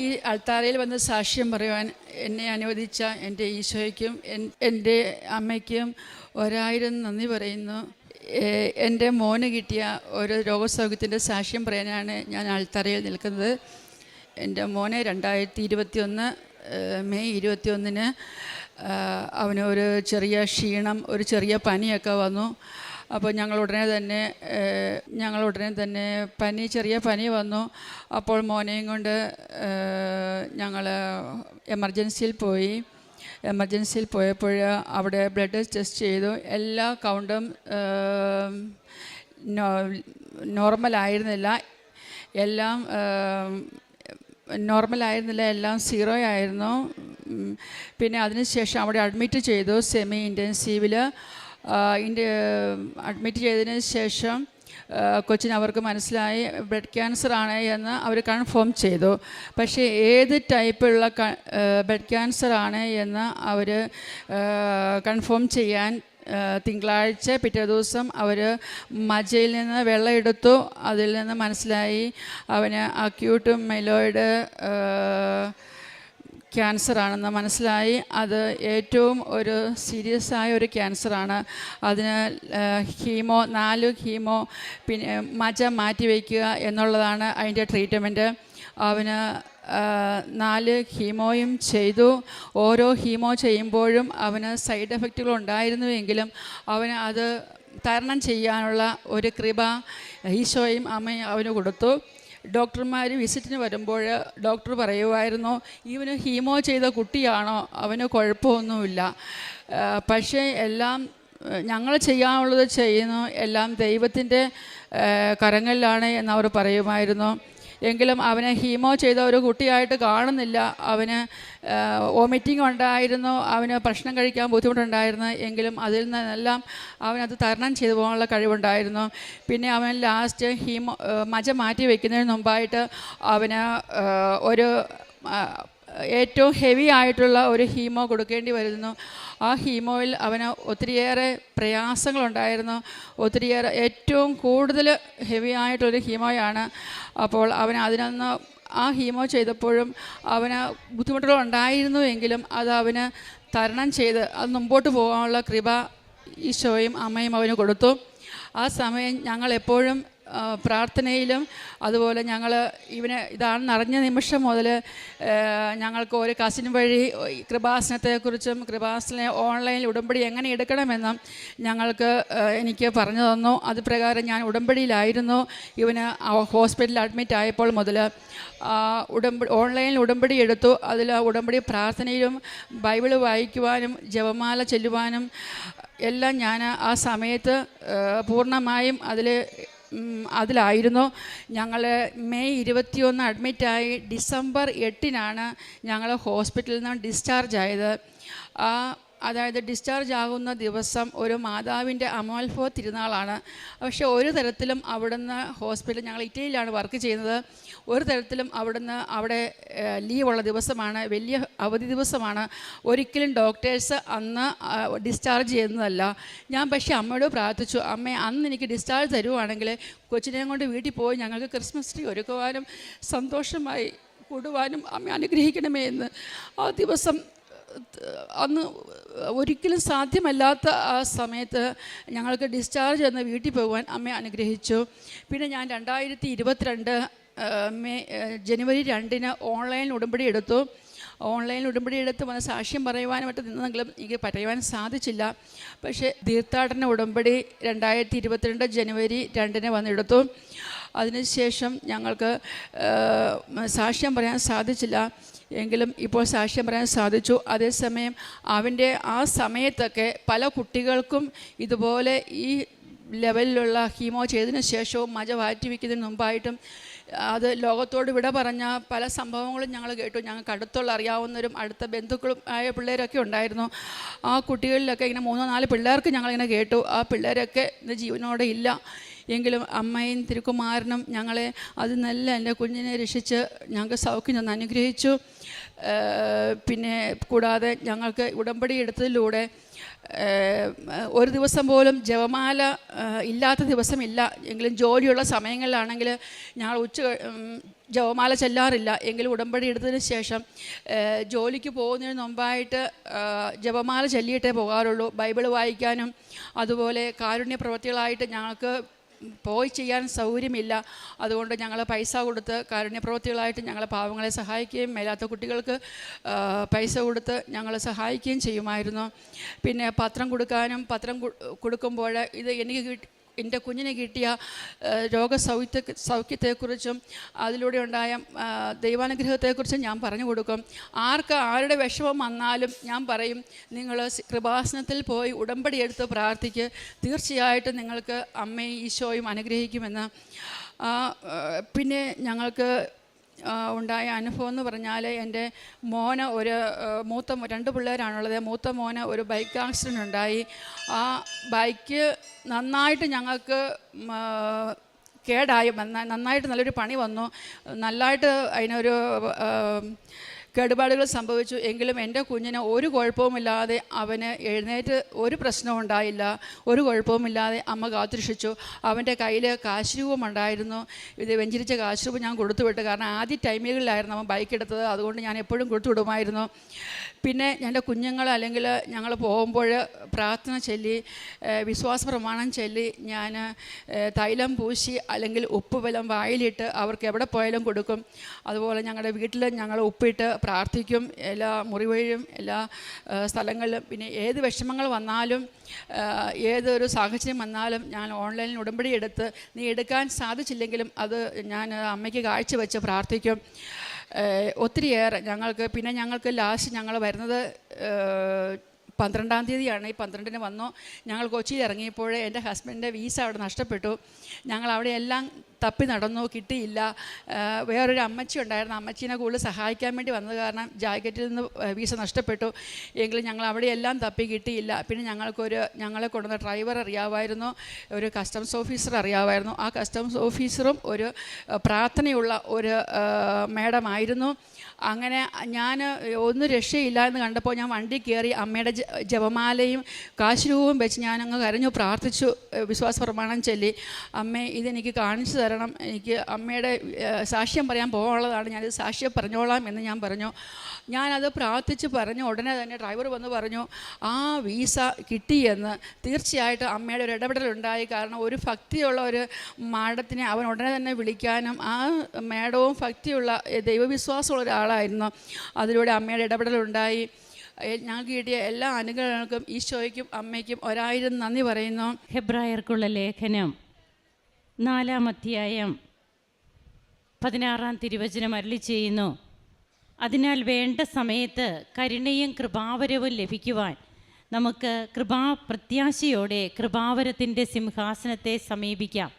ഈ അൾത്താരയിൽ വന്ന് സാക്ഷ്യം പറയുവാൻ എന്നെ അനുവദിച്ച എൻ്റെ ഈശോയ്ക്കും എൻ്റെ അമ്മയ്ക്കും 1000 നന്ദി പറയുന്നു. എൻ്റെ മോന് കിട്ടിയ ഒരു രോഗസൗഖ്യത്തിൻ്റെ സാക്ഷ്യം പറയാനാണ് ഞാൻ അൾത്താരയിൽ നിൽക്കുന്നത്. എൻ്റെ മോനെ 2021 മെയ് 21 അവന് ഒരു ചെറിയ ക്ഷീണം, ഒരു ചെറിയ പനിയൊക്കെ വന്നു. അപ്പോൾ ഞങ്ങൾ ഉടനെ തന്നെ ചെറിയ പനി വന്നു. അപ്പോൾ മോനെയും കൊണ്ട് ഞങ്ങൾ എമർജൻസിയിൽ പോയപ്പോൾ അവിടെ ബ്ലഡ് ടെസ്റ്റ് ചെയ്തു. എല്ലാ കൗണ്ടും നോർമലായിരുന്നില്ല, എല്ലാം 0 ആയിരുന്നു. പിന്നെ അതിനുശേഷം അവിടെ അഡ്മിറ്റ് ചെയ്തു സെമി ഇൻറ്റൻസീവിൽ. അഡ്മിറ്റ് ചെയ്തതിന് ശേഷം കൊച്ചിന് അവർക്ക് മനസ്സിലായി ബ്ലഡ് ക്യാൻസർ ആണ് എന്ന് അവർ കൺഫേം ചെയ്തു. പക്ഷേ ഏത് ടൈപ്പുള്ള ബ്ലഡ് ക്യാൻസർ ആണ് എന്ന് അവർ കൺഫേം ചെയ്യാൻ തിങ്കളാഴ്ച പിറ്റേ ദിവസം അവർ മജ്ജയിൽ നിന്ന് വെള്ളം എടുത്തു. അതിൽ നിന്ന് മനസ്സിലായി അവന് അക്യൂട്ട് മൈലോയിഡ് ക്യാൻസർ ആണെന്ന് മനസ്സിലായി. അത് ഏറ്റവും ഒരു സീരിയസ് ആയ ഒരു ക്യാൻസറാണ്. അതിന് 4 ഹീമോ പിന്നെ മജ്ജ മാറ്റിവെക്കുക എന്നുള്ളതാണ് അതിൻ്റെ ട്രീറ്റ്മെൻറ്റ്. അവന് 4 ഹീമോയും ചെയ്തു. ഓരോ ഹീമോ ചെയ്യുമ്പോഴും അവന് സൈഡ് എഫക്റ്റുകൾ ഉണ്ടായിരുന്നുവെങ്കിലും അവന് അത് തരണം ചെയ്യാനുള്ള ഒരു കൃപ ഈശോയും അമ്മയും അവന് കൊടുത്തു. ഡോക്ടർമാർ വിസിറ്റിന് വരുമ്പോൾ ഡോക്ടർ പറയുമായിരുന്നു, ഇവന് ഹീമോ ചെയ്ത കുട്ടിയാണോ, അവന് കുഴപ്പമൊന്നുമില്ല, പക്ഷേ എല്ലാം ഞങ്ങൾ ചെയ്യാനുള്ളത് ചെയ്യുന്നു, എല്ലാം ദൈവത്തിൻ്റെ കരങ്ങളിലാണ് എന്നവർ പറയുമായിരുന്നു. എങ്കിലും അവനെ ഹീമോ ചെയ്ത ഒരു കുട്ടിയായിട്ട് കാണുന്നില്ല. അവന് വോമിറ്റിംഗ് ഉണ്ടായിരുന്നു, അവന് ഭക്ഷണം കഴിക്കാൻ ബുദ്ധിമുട്ടുണ്ടായിരുന്നു. എങ്കിലും അതിൽ നിന്നെല്ലാം അവനത് തരണം ചെയ്തു പോകാനുള്ള കഴിവുണ്ടായിരുന്നു. പിന്നെ അവൻ ലാസ്റ്റ് മജ്ജ മാറ്റി വയ്ക്കുന്നതിന് മുമ്പായിട്ട് അവന് ഒരു ഏറ്റവും ഹെവി ആയിട്ടുള്ള ഒരു ഹീമോ കൊടുക്കേണ്ടി വരുന്നു. ആ ഹീമോയിൽ അവന് ഒത്തിരിയേറെ പ്രയാസങ്ങളുണ്ടായിരുന്നു. ഏറ്റവും കൂടുതൽ ഹെവി ആയിട്ടൊരു ഹീമോയാണ്. അപ്പോൾ അവൻ അതിനൊന്ന് ആ ഹീമോ ചെയ്തപ്പോഴും അവന് ബുദ്ധിമുട്ടുകൾ ഉണ്ടായിരുന്നുവെങ്കിലും അത് അവന് തരണം ചെയ്ത് അത് മുമ്പോട്ട് പോകാനുള്ള കൃപ ഈശോയും അമ്മയും അവന് കൊടുത്തു. ആ സമയം ഞങ്ങളെപ്പോഴും പ്രാർത്ഥനയിലും അതുപോലെ ഇതാണെന്ന് അറിഞ്ഞ നിമിഷം മുതൽ ഞങ്ങൾക്ക് ഒരു കസിൻ വഴി കൃപാസനത്തെക്കുറിച്ചും കൃപാസന ഓൺലൈനിൽ ഉടമ്പടി എങ്ങനെ എടുക്കണമെന്നും എനിക്ക് പറഞ്ഞു തന്നു. അത് പ്രകാരം ഞാൻ ഉടമ്പടിയിലായിരുന്നു. ഇവന് ഹോസ്പിറ്റലിൽ അഡ്മിറ്റ് ആയപ്പോൾ മുതൽ ഓൺലൈനിൽ ഉടമ്പടി എടുത്തു. അതിൽ ഉടമ്പടി പ്രാർത്ഥനയിലും ബൈബിൾ വായിക്കുവാനും ജപമാല ചൊല്ലുവാനും എല്ലാം ഞാൻ ആ സമയത്ത് പൂർണ്ണമായും അതിലായിരുന്നു. ഞങ്ങൾ മെയ് 21 അഡ്മിറ്റായി. ഡിസംബർ 8 ഞങ്ങൾ ഹോസ്പിറ്റലിൽ നിന്ന് ഡിസ്ചാർജ് ആയത്. അതായത് ഡിസ്ചാർജ് ആകുന്ന ദിവസം ഒരു മാതാവിൻ്റെ അമോൽഫോ തിരുനാളാണ്. പക്ഷേ ഒരു തരത്തിലും അവിടുന്ന് ഹോസ്പിറ്റലിൽ, ഞങ്ങൾ ഇറ്റലിയിലാണ് വർക്ക് ചെയ്യുന്നത്, ഒരു തരത്തിലും അവിടെ ലീവുള്ള ദിവസമാണ്, വലിയ അവധി ദിവസമാണ്. ഒരിക്കലും ഡോക്ടേഴ്സ് അന്ന് ഡിസ്ചാർജ് ചെയ്യുന്നതല്ല. ഞാൻ പക്ഷേ അമ്മയോട് പ്രാർത്ഥിച്ചു, അമ്മേ അന്ന് എനിക്ക് ഡിസ്ചാർജ് തരുവാണെങ്കിൽ കൊച്ചിനെയും കൊണ്ട് വീട്ടിൽ പോയി ഞങ്ങൾക്ക് ക്രിസ്മസ് ട്രീ ഒരുക്കുവാനും സന്തോഷമായി കൂടുവാനും അമ്മ അനുഗ്രഹിക്കണമേ എന്ന്. ആ ദിവസം അന്ന് ഒരിക്കലും സാധ്യമല്ലാത്ത ആ സമയത്ത് ഞങ്ങൾക്ക് ഡിസ്ചാർജ് എന്ന് വീട്ടിൽ പോകുവാൻ അമ്മ അനുഗ്രഹിച്ചു. പിന്നെ ഞാൻ 2022 ജനുവരി 2 ഓൺലൈൻ ഉടമ്പടി എടുത്തു. വന്ന് സാക്ഷ്യം പറയുവാനുമായിട്ട് നിന്നെങ്കിലും എനിക്ക് പറയുവാൻ സാധിച്ചില്ല. പക്ഷേ തീർത്ഥാടന ഉടമ്പടി 2022 ജനുവരി 2 വന്നെടുത്തു. അതിനുശേഷം ഞങ്ങൾക്ക് സാക്ഷ്യം പറയാൻ സാധിച്ചില്ല, എങ്കിലും ഇപ്പോൾ സാക്ഷ്യം പറയാൻ സാധിച്ചു. അതേസമയം അവൻ്റെ ആ സമയത്തൊക്കെ പല കുട്ടികൾക്കും ഇതുപോലെ ഈ ലെവലിലുള്ള ഹീമോ ചെയ്തതിന് ശേഷവും മജ്ജ മാറ്റി വയ്ക്കുന്നതിന് മുമ്പായിട്ടും അത് ലോകത്തോട് വിട പറഞ്ഞ പല സംഭവങ്ങളും ഞങ്ങൾ കേട്ടു. ഞങ്ങൾക്ക് അടുത്തുള്ള അറിയാവുന്നവരും അടുത്ത ബന്ധുക്കളും ആയ പിള്ളേരൊക്കെ ഉണ്ടായിരുന്നു. ആ കുട്ടികളിലൊക്കെ ഇങ്ങനെ 3-4 പിള്ളേർക്ക് ഞങ്ങളിങ്ങനെ കേട്ടു. ആ പിള്ളേരൊക്കെ ഇന്ന് ജീവനോടെ ഇല്ല. എങ്കിലും അമ്മയും തിരുക്കുമാരനും ഞങ്ങളെ അതിൽ നല്ല എൻ്റെ കുഞ്ഞിനെ രക്ഷിച്ച് ഞങ്ങൾക്ക് സൗഖ്യം തന്ന് അനുഗ്രഹിച്ചു. പിന്നെ കൂടാതെ ഞങ്ങൾക്ക് ഉടമ്പടി എടുത്തതിലൂടെ ഒരു ദിവസം പോലും ജപമാല ഇല്ലാത്ത ദിവസമില്ല. എങ്കിലും ജോലിയുള്ള സമയങ്ങളിലാണെങ്കിൽ ഞങ്ങൾ ജപമാല ചെല്ലാറില്ല. എങ്കിലും ഉടമ്പടി എടുത്തതിന് ശേഷം ജോലിക്ക് പോകുന്നതിന് മുമ്പായിട്ട് ജപമാല ചൊല്ലിയിട്ടേ പോകാറുള്ളൂ. ബൈബിൾ വായിക്കാനും അതുപോലെ കാരുണ്യ പ്രവൃത്തികളായിട്ട് ഞങ്ങൾക്ക് പോയി ചെയ്യാൻ സൗകര്യമില്ല. അതുകൊണ്ട് ഞങ്ങൾ പൈസ കൊടുത്ത് കാരുണ്യ പ്രവൃത്തികളായിട്ട് ഞങ്ങൾ പാവങ്ങളെ സഹായിക്കുകയും മേലാത്ത കുട്ടികൾക്ക് പൈസ കൊടുത്ത് ഞങ്ങൾ സഹായിക്കുകയും ചെയ്യുമായിരുന്നു. പിന്നെ പത്രം കൊടുക്കാനും, പത്രം കൊടുക്കുമ്പോൾ ഇത് എനിക്ക് എൻ്റെ കുഞ്ഞിന് കിട്ടിയ സൗഖ്യത്തെക്കുറിച്ചും അതിലൂടെ ഉണ്ടായ ദൈവാനുഗ്രഹത്തെക്കുറിച്ചും ഞാൻ പറഞ്ഞു കൊടുക്കും. ആരുടെ വിഷമം വന്നാലും ഞാൻ പറയും, നിങ്ങൾ കൃപാസനത്തിൽ പോയി ഉടമ്പടി എടുത്ത് പ്രാർത്ഥിക്ക്, തീർച്ചയായിട്ടും നിങ്ങൾക്ക് അമ്മയും ഈശോയും അനുഗ്രഹിക്കുമെന്ന്. പിന്നെ ഞങ്ങൾക്ക് ഉണ്ടായ അനുഭവം എന്ന് പറഞ്ഞാൽ, എൻ്റെ മോന് രണ്ട് പിള്ളേരാണുള്ളത്. മൂത്ത മോന് ഒരു ബൈക്ക് ആക്സിഡൻ്റ് ഉണ്ടായി. ആ ബൈക്ക് നന്നായിട്ട് ഞങ്ങൾക്ക് കേടായി, നന്നായിട്ട് നല്ലൊരു പണി വന്നു, നല്ലതായിട്ട് അതിനൊരു കേടുപാടുകൾ സംഭവിച്ചു. എങ്കിലും എൻ്റെ കുഞ്ഞിന് ഒരു കുഴപ്പവുമില്ലാതെ അവന് എഴുന്നേറ്റ് ഒരു പ്രശ്നവും ഉണ്ടായില്ല. ഒരു കുഴപ്പവുമില്ലാതെ അമ്മ കാത്തുരക്ഷിച്ചു. അവൻ്റെ കയ്യിൽ കാശ് രൂപം ഉണ്ടായിരുന്നു. ഇത് വെഞ്ചരിച്ച കാശ് രൂപം ഞാൻ കൊടുത്തുവിട്ടു. കാരണം ആദ്യ ടൈമുകളിലായിരുന്നു അവൻ ബൈക്ക് എടുത്തത്. അതുകൊണ്ട് ഞാൻ എപ്പോഴും കൊടുത്തുവിടുമായിരുന്നു. പിന്നെ എൻ്റെ കുഞ്ഞുങ്ങൾ അല്ലെങ്കിൽ ഞങ്ങൾ പോകുമ്പോൾ പ്രാർത്ഥന ചൊല്ലി, വിശ്വാസ പ്രമാണം ചൊല്ലി, ഞാൻ തൈലം പൂശി അല്ലെങ്കിൽ ഉപ്പ് വെല്ലം വായിലിട്ട് അവർക്ക് എവിടെ പോയാലും കൊടുക്കും. അതുപോലെ ഞങ്ങളുടെ വീട്ടിൽ ഞങ്ങൾ ഉപ്പിട്ട് പ്രാർത്ഥിക്കും, എല്ലാ മുറിവഴിയും എല്ലാ സ്ഥലങ്ങളിലും. പിന്നെ ഏത് വിഷമങ്ങൾ വന്നാലും ഏതൊരു സാഹചര്യം വന്നാലും ഞാൻ ഓൺലൈനിൽ ഉടമ്പടി എടുത്ത്, നീ എടുക്കാൻ സാധിച്ചില്ലെങ്കിലും അത് ഞാൻ അമ്മയ്ക്ക് കാഴ്ചവെച്ച് പ്രാർത്ഥിക്കും. ഒത്തിരിയേറെ ഞങ്ങൾക്ക് ലാസ്റ്റ് ഞങ്ങൾ വരുന്നത് 12-ാം തീയതിയാണ്. ഈ 12-ന് വന്നു. ഞങ്ങൾ കൊച്ചിയിൽ ഇറങ്ങിയപ്പോൾ എൻ്റെ ഹസ്ബൻഡിൻ്റെ വീസ അവിടെ നഷ്ടപ്പെട്ടു. ഞങ്ങൾ അവിടെ എല്ലാം തപ്പി നടന്നു, കിട്ടിയില്ല. വേറൊരു അമ്മച്ചി ഉണ്ടായിരുന്നു. അമ്മച്ചീനെ കൂടുതൽ സഹായിക്കാൻ വേണ്ടി വന്നത് കാരണം ജാക്കറ്റിൽ നിന്ന് വീസ നഷ്ടപ്പെട്ടു. എങ്കിലും ഞങ്ങൾ അവിടെയെല്ലാം തപ്പി കിട്ടിയില്ല. പിന്നെ ഞങ്ങളെ കൊണ്ടുവന്ന ഡ്രൈവർ അറിയാമായിരുന്നു, ഒരു കസ്റ്റംസ് ഓഫീസർ അറിയാമായിരുന്നു. ആ കസ്റ്റംസ് ഓഫീസറും ഒരു പ്രാർത്ഥനയുള്ള ഒരു മാഡമായിരുന്നു. അങ്ങനെ ഞാൻ ഒന്നും രക്ഷയില്ല എന്ന് കണ്ടപ്പോൾ ഞാൻ വണ്ടി കയറി അമ്മയുടെ ജപമാലയും കാശുരൂപവും വെച്ച് ഞാനങ്ങ് കരഞ്ഞു പ്രാർത്ഥിച്ചു, വിശ്വാസ പ്രമാണം ചൊല്ലി. അമ്മേ, ഇതെനിക്ക് കാണിച്ചു തരണം, എനിക്ക് അമ്മയുടെ സാക്ഷ്യം പറയാൻ പോകാനുള്ളതാണ്, ഞാനിത് സാക്ഷ്യം പറഞ്ഞോളാം എന്ന് ഞാൻ പറഞ്ഞു. ഞാനത് പ്രാർത്ഥിച്ച് പറഞ്ഞു. ഉടനെ തന്നെ ഡ്രൈവർ വന്ന് പറഞ്ഞു, ആ വീസ കിട്ടിയെന്ന്. തീർച്ചയായിട്ടും അമ്മയുടെ ഒരു ഇടപെടലുണ്ടായി. കാരണം ഒരു ഭക്തിയുള്ള ഒരു മാഡത്തിനെ അവൻ ഉടനെ തന്നെ വിളിക്കാനും, ആ മാഡവും ഭക്തിയുള്ള ദൈവവിശ്വാസമുള്ള ഒരാളായിരുന്നു. അതിലൂടെ അമ്മയുടെ ഇടപെടലുണ്ടായി. ഞങ്ങൾക്ക് കിട്ടിയ എല്ലാ അനുഗ്രഹങ്ങൾക്കും ഈശോയ്ക്കും അമ്മയ്ക്കും 1000 നന്ദി പറയുന്നു. ഹെബ്രായർക്കുള്ള ലേഖനം 4-ാം അധ്യായം 16-ാം തിരുവചനം അരുളി ചെയ്യുന്നു, അതിനാൽ വേണ്ട സമയത്ത് കരുണയും കൃപാവരവും ലഭിക്കുവാൻ നമുക്ക് പ്രത്യാശയോടെ കൃപാവരത്തിൻ്റെ സിംഹാസനത്തെ സമീപിക്കാം.